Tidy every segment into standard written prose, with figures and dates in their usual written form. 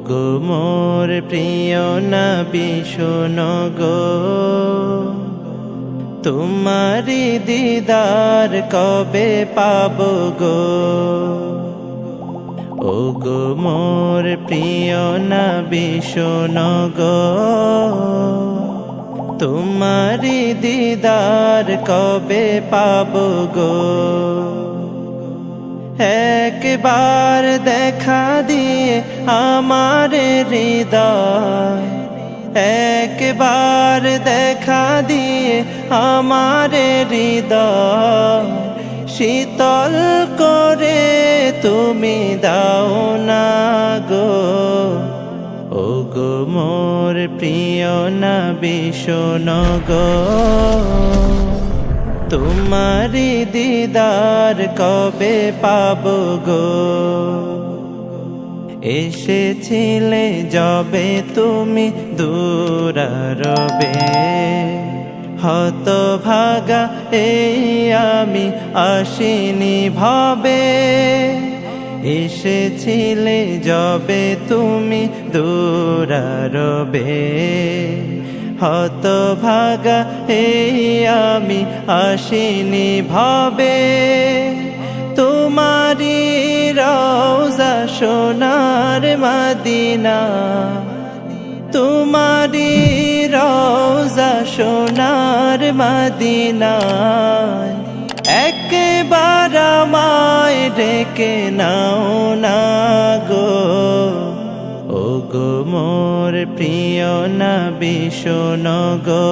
গো মোর প্রিয় নবী শোনো গো, তোমারি দিদার কবে পাবো গো। ও গো মোর প্রিয় নবী শোনো গো, তোমারি দিদার কবে পাবো গো। একবার দেখা দিয়ে আমার হৃদয়, একবার দেখা দিয়ে আমার হৃদয় শীতল করে তুমি দাও না গো। ও গো মোর প্রিয় নবী শোনো গো, তোমারি দিদার কবে পাবো গো। এসেছিলে যবে তুমি দূরারবে, হতভাগা এই আমি আসিনি ভবে। এসেছিলে যবে তুমি দূরারবে, হতভাগা এই আমি আসিনি ভবে। তোমারি রওজা সোনার মদিনা, তোমারি রওজা সোনার মদিনা, একবার আমায় ডেকে নাও না গো। ও গো মোর প্রিয় নবী শোনো গো,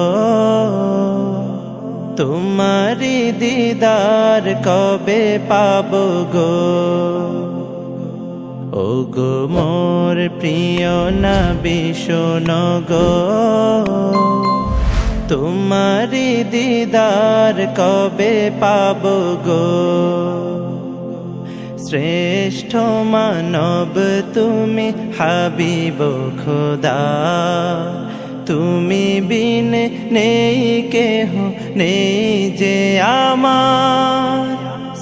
তোমারি দিদার কবে পাবো গো। ও গো মোর প্রিয় নবী শোনো গো, তোমারি দিদার কবে পাবো গো। শ্রেষ্ঠ মানব তুমি হাবিব খোদা, তুমি বিন নেই কেহ নেই যে আমার।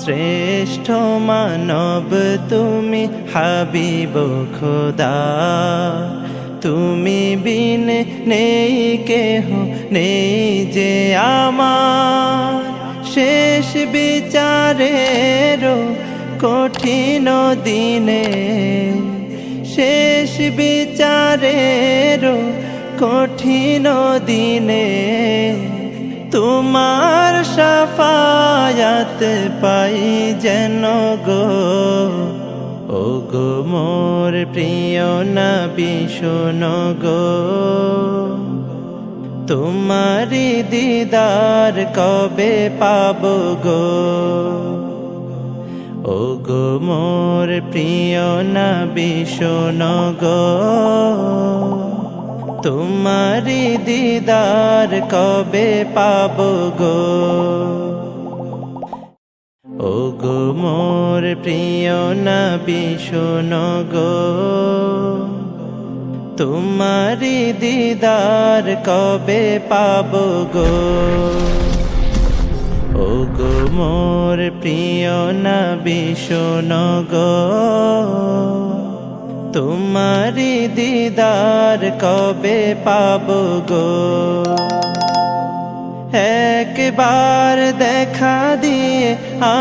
শ্রেষ্ঠ মানব তুমি হাবিব খোদা, তুমি বিন নেই কেহ নেই যে আমার। শেষ বিচারেরও কঠিন দিনে, শেষ বিচারেরও কঠিন দিনে, তোমার শাফায়াত পাই যেন গো। ও গো মোর প্রিয় নবী শোনো গো, তোমারি দিদার কবে পাবো গো। ও গো মোর প্রিয় নবী শোনো গো, তোমারি দিদার কবে পাবো গো। ও গো মোর প্রিয় নবী শোনো গো, তোমারি দিদার কবে পাবো গো। ও গো মোর প্রিয় নবী শোনো গো, তোমারি দিদার কবে পাবো গো। একবার দেখা দিয়ে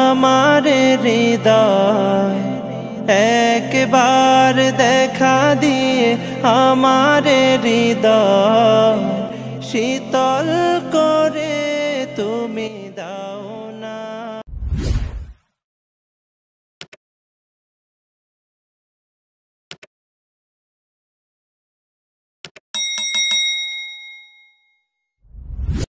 আমার হৃদয়, একবার দেখা দিয়ে আমার হৃদয় শীতল করে